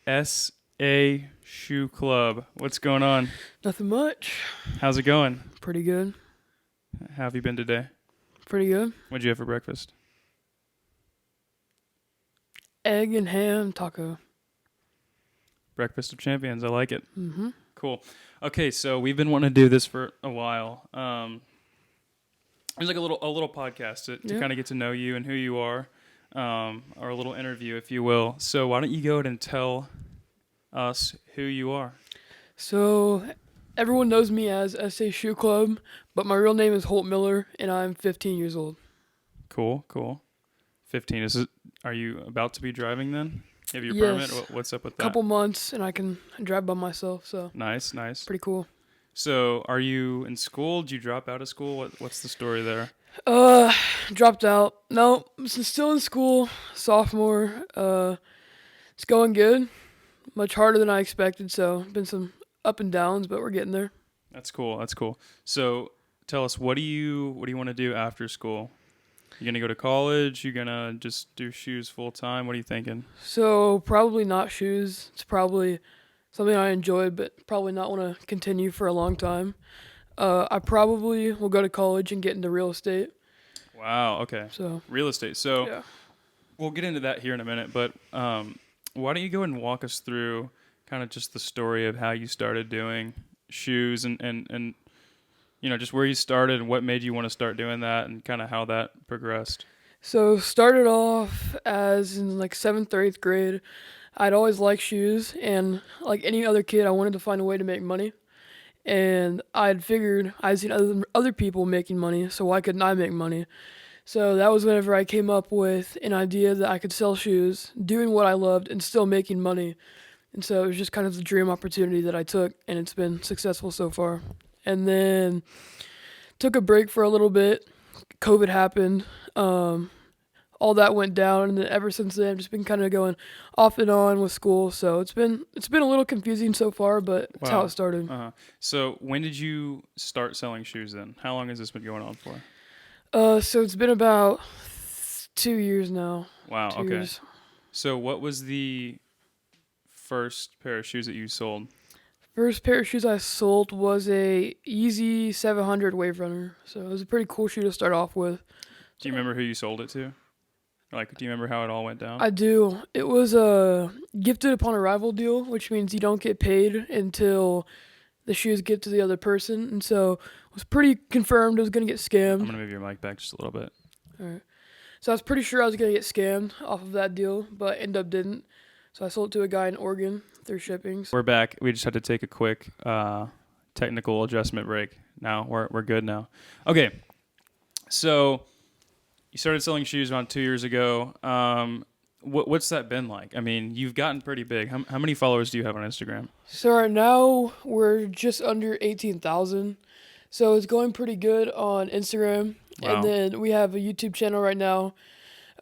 SA Shoe Club. What's going on? Nothing much. How's it going? Pretty good. How have you been today? Pretty good. What'd you have for breakfast? Egg and ham taco. Breakfast of Champions. I like it. Mm-hmm. Cool. Okay, so we've been wanting to do this for a while. There's like a little podcast to kind of get to know you and who you are, or a little interview, if you will. So why don't you go ahead and tell us who you are? So, everyone knows me as SA Shoe Club, but my real name is Holt Miller, and I'm 15 years old. Cool. 15. Are you about to be driving then? You have your Yes. permit? What's up with that? Couple months, and I can drive by myself, so Nice. pretty cool. So, are you in school? Did you drop out of school? What's the story there? Dropped out. No, still in school, sophomore. It's going good. Much harder than I expected, so been some up and downs, but we're getting there. That's cool. So, tell us, what do you want to do after school? You gonna go to college? You gonna just do shoes full time? What are you thinking? So probably not shoes. It's probably something I enjoyed, but probably not want to continue for a long time. I probably will go to college and get into real estate. Wow. Okay. So Real estate. So yeah. we'll get into that here in a minute. But why don't you go ahead and walk us through kind of just the story of how you started doing shoes and just where you started and what made you want to start doing that and kind of how that progressed. So started off as in like 7th or 8th grade. I'd always liked shoes, and like any other kid, I wanted to find a way to make money. And I'd figured I'd seen other people making money, so why couldn't I make money? So that was whenever I came up with an idea that I could sell shoes, doing what I loved, and still making money. And so it was just kind of the dream opportunity that I took, and it's been successful so far. And then took a break for a little bit. COVID happened. All that went down, and then ever since then, I've just been kind of going off and on with school. So it's been a little confusing so far, but it's how Wow. it started. So when did you start selling shoes then? How long has this been going on for? So it's been about 2 years now. Wow. 2 Okay. years. So what was the first pair of shoes that you sold? First pair of shoes I sold was a Yeezy 700 Wave Runner. So it was a pretty cool shoe to start off with. Do you remember who you sold it to? Like, do you remember how it all went down? I do. It was a gifted upon arrival deal, which means you don't get paid until the shoes get to the other person. And so it was pretty confirmed I was going to get I'm scammed. going to move your mic back just a little bit. All right. So I was pretty sure I was going to get scammed off of that deal, but ended up didn't. So I sold it to a guy in Oregon through shipping. We're back. We just had to take a quick technical adjustment break. Now we're good now. Okay. So you started selling shoes around 2 years ago. What's that been like? I mean, you've gotten pretty big. How many followers do you have on Instagram? So right now we're just under 18,000. So it's going pretty good on Instagram. Wow. And then we have a YouTube channel right now.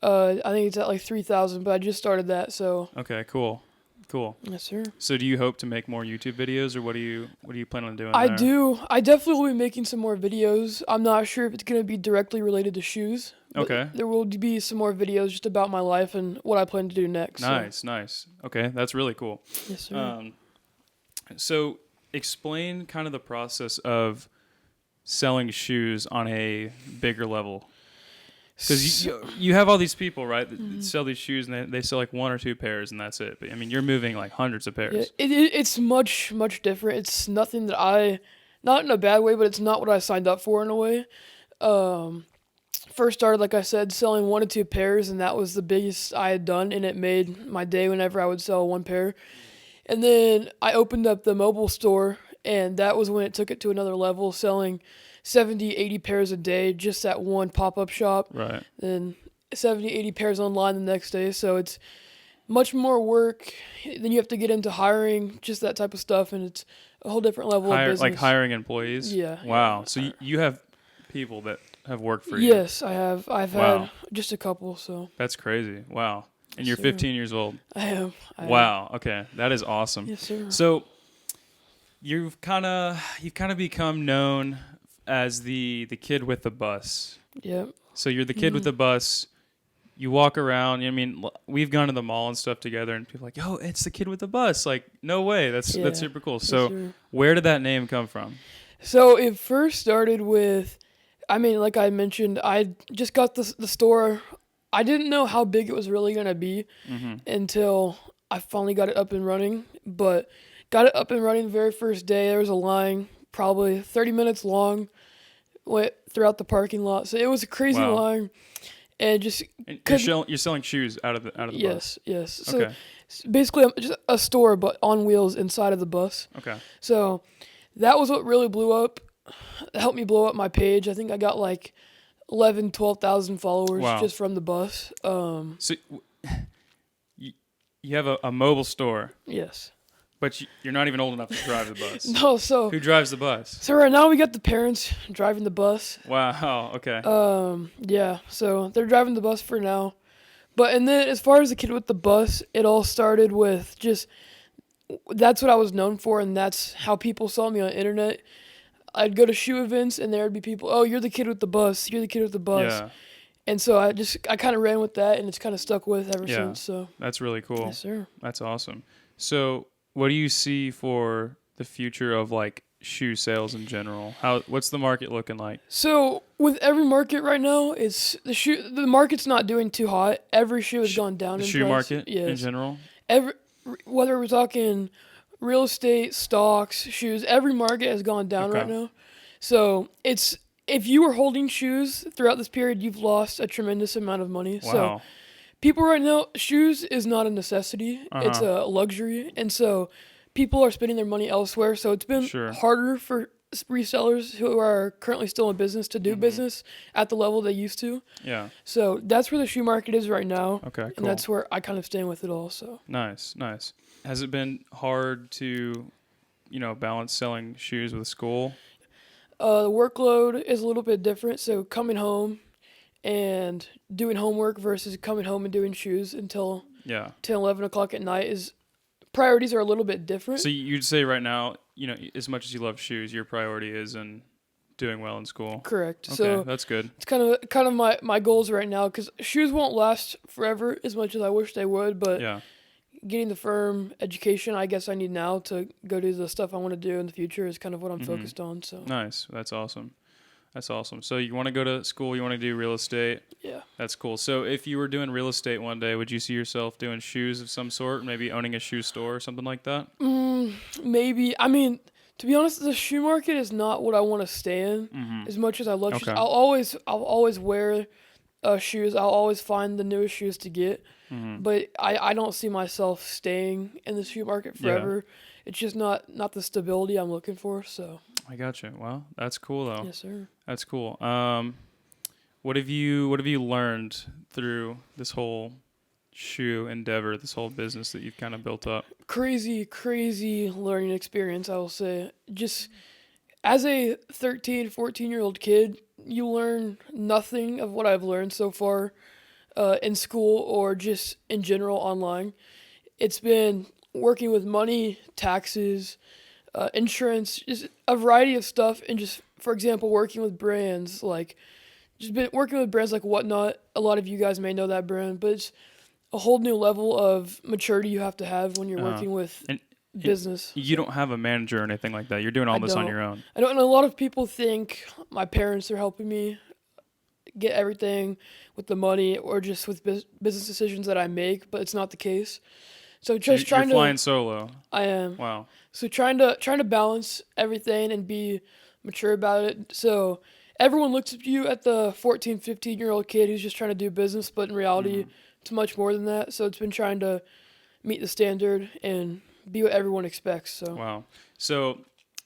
I think it's at like 3,000, but I just started that. So Okay, cool. yes, sir. So do you hope to make more YouTube videos, or what do you plan on doing I there? do. I definitely will be making some more videos. I'm not sure if it's going to be directly related to shoes. But Okay. there will be some more videos just about my life and what I plan to do next. Nice. Okay, that's really cool. So, yes, sir. So explain kind of the process of selling shoes on a bigger level. Because you have all these people, right, that sell these shoes, and they sell like one or two pairs, and that's it. But I mean, you're moving like hundreds of pairs. Yeah, it's much different. It's nothing that not in a bad way, but it's not what I signed up for in a way. First started, like I said, selling one or two pairs, and that was the biggest I had done, and it made my day whenever I would sell one pair. And then I opened up the mobile store, and that was when it took it to another level, selling 70, 80 pairs a day just at one pop-up shop. Right. Then 70, 80 pairs online the next day. So it's much more work. Then you have to get into hiring, just that type of stuff, and it's a whole different level of business. Like hiring employees? Yeah. Wow. So you have people that have worked for you? Yes, I have. I've Wow. had just a couple, so. That's crazy. Wow. And Yes, you're sir. 15 years old. I am. Wow. Okay. That is awesome. Yes, sir. So you've kind of become known as the kid with the bus. Yep. So you're the kid with the bus. you walk around. I mean, we've gone to the mall and stuff together, and people are like, "Oh, it's the kid with the bus!" Like, no way. That's Yeah, super cool. for So, sure. where did that name come from? So it first started with, I mean, like I mentioned, I just got the store. I didn't know how big it was really gonna be Mm-hmm. until I finally got it up and running. But got it up and running the very first day. There was a line, probably 30 minutes long, went throughout the parking lot. So it was a crazy Wow. line, and just And Cause you're selling shoes out of the bus. yes. So Okay. basically, just a store, but on wheels inside of the bus. Okay. So that was what really blew up. Helped me blow up my page. I think I got like 12,000 followers Wow. just from the bus. So you have a mobile store, Yes. but you're not even old enough to drive the bus. No, so Who drives the bus? so right now we got the parents driving the bus. Wow. Okay. Yeah, so they're driving the bus for now. But and then as far as the kid with the bus, it all started with just that's what I was known for, and that's how people saw me on the internet. I'd go to shoe events, and there would be people, oh, you're the kid with the bus, you're the kid with the bus. Yeah. And so I kind of ran with that, and it's kind of stuck with ever Yeah. since. So That's really cool. yes, sir. That's awesome. So, what do you see for the future of like shoe sales in general? What's the market looking like? So with every market right now, it's the market's not doing too hot. Every shoe has gone down The in shoe price. market in Yes. general? Whether we're talking real estate, stocks, shoes, every market has gone down Okay. right now. So it's if you were holding shoes throughout this period, you've lost a tremendous amount of money. So Wow. people right now, shoes is not a necessity; it's a luxury, and so people are spending their money elsewhere. So it's been Sure. harder for resellers who are currently still in business to do business at the level they used to. Yeah. So that's where the shoe market is right now, Okay, cool. and that's where I kind of stand with it all. So Nice. Has it been hard to, balance selling shoes with school? the workload is a little bit different. So coming home and doing homework versus coming home and doing shoes until Yeah. 10, 11 o'clock at night is priorities are a little bit different. So you'd say right now, as much as you love shoes, your priority is in doing well in school. Correct. Okay, So that's good. it's kind of my goals right now because shoes won't last forever as much as I wish they would. But Yeah. getting the firm education I guess I need now to go do the stuff I want to do in the future is kind of what I'm focused on. So Nice. That's awesome. So you want to go to school, you want to do real estate. yeah. That's cool. So if you were doing real estate one day, would you see yourself doing shoes of some sort, maybe owning a shoe store or something like that? Maybe. I mean, to be honest, the shoe market is not what I want to stay in as much as I love shoes. Okay. I'll always wear shoes. I'll always find the newest shoes to get. But I don't see myself staying in the shoe market forever. It's just not the stability I'm looking for. So I got you. Well, that's cool though. yes, sir. That's cool. What have you learned through this whole shoe endeavor, this whole business that you've kind of built up? Crazy learning experience, I will say. Just as a 13, 14-year-old kid, you learn nothing of what I've learned so far in school or just in general online. It's been working with money, taxes, insurance, just a variety of stuff, and just, for example, working with brands like Whatnot. A lot of you guys may know that brand, but it's a whole new level of maturity you have to have when you're working with And business. you don't have a manager or anything like that. You're doing all this on don't. your own. I don't know. A lot of people think my parents are helping me get everything with the money or just with business decisions that I make, but it's not the case. So just You're trying flying to, solo. I am. Wow. So trying to balance everything and be mature about it. So everyone looks at you at the 14, 15-year-old kid who's just trying to do business, but in reality, it's much more than that. So it's been trying to meet the standard and be what everyone expects. So Wow. So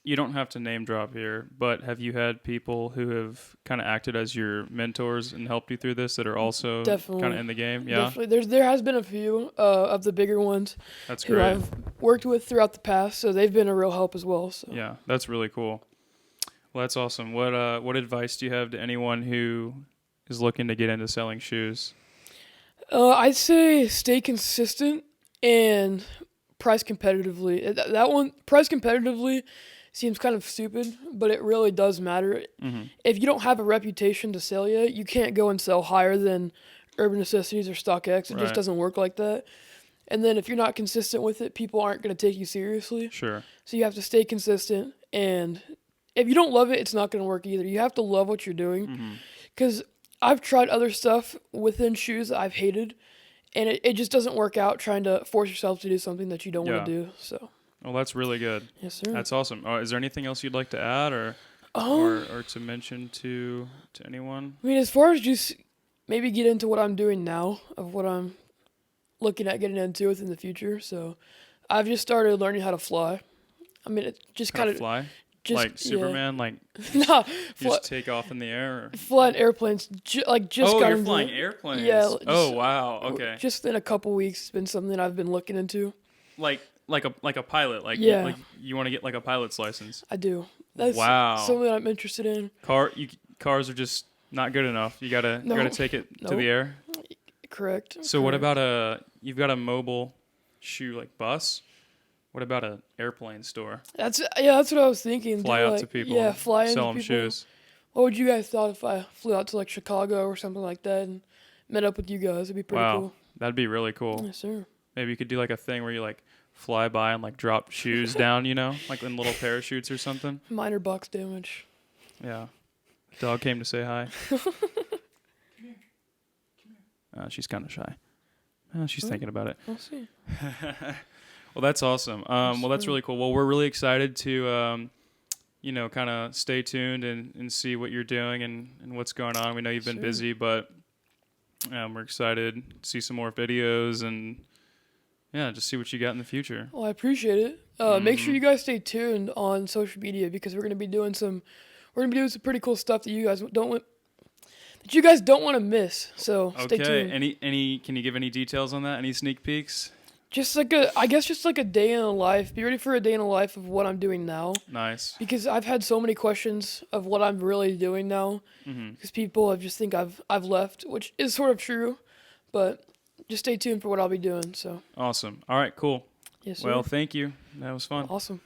you don't have to name drop here, but have you had people who have kind of acted as your mentors and helped you through this that are also Definitely. kind of in the game? Yeah. definitely, there has been a few of the bigger ones That's who great. I've worked with throughout the past, so they've been a real help as well. So Yeah, that's really cool. Well, that's awesome. What advice do you have to anyone who is looking to get into selling shoes? I'd say stay consistent and price competitively. That one, price competitively, seems kind of stupid, but it really does matter. If you don't have a reputation to sell yet, you can't go and sell higher than Urban Necessities or StockX. It Right. just doesn't work like that. And then if you're not consistent with it, people aren't going to take you seriously. Sure. So you have to stay consistent. And if you don't love it, it's not going to work either. You have to love what you're doing. Mm-hmm. Because I've tried other stuff within shoes that I've hated, and it just doesn't work out trying to force yourself to do something that you don't want to do. So, Well, that's really good. yes, sir. That's awesome. Is there anything else you'd like to add or Um, or to mention to anyone? I mean, as far as just maybe get into what I'm doing now, of what I'm looking at getting into within the future. So, I've just started learning how to fly. I mean, it just Kind kind of of fly? just Like Superman? Like nah, you just take off in the air? Or? flying airplanes. Just Oh, got you're into flying it. airplanes. Yeah, Oh, just- wow. Okay. Just in a couple weeks, it's been something I've been looking into. Like a pilot. Like Yeah. like you want to get like a pilot's license. I do. That's Wow. something I'm interested in. Cars are just not good enough. You gotta No. take it to Nope. the air. Correct. So what correct. about you've got a mobile shoe like bus? What about an airplane store? That's what I was thinking. Fly Do, out like, to people. Yeah, fly into sell them people. shoes. What would you guys thought if I flew out to like Chicago or something like that and met up with you guys? It'd be pretty Wow. cool. That'd be really cool. Yes, sir. Maybe you could do like a thing where you like fly by and like drop shoes down, you know, like in little parachutes or something. Minor box damage. Yeah. Dog came to say hi. She's kind of shy. She's Oh. thinking about it. We'll see. Well, that's awesome. Well, that's really cool. Well, we're really excited to, kind of stay tuned and see what you're doing and what's going on. We know you've been Sure. busy, but we're excited to see some more videos and, yeah, just see what you got in the future. Well, I appreciate it. Make sure you guys stay tuned on social media because we're gonna be doing some pretty cool stuff that you guys don't want to miss. So stay Okay. tuned. Any? Can you give any details on that? Any sneak peeks? Just like a day in a life. Be ready for a day in a life of what I'm doing now. Nice. Because I've had so many questions of what I'm really doing now. Mm-hmm. Because people have just think I've left, which is sort of true, but just stay tuned for what I'll be doing. So Awesome. All right. Cool. yes, sir. Well, thank you. That was fun. Awesome.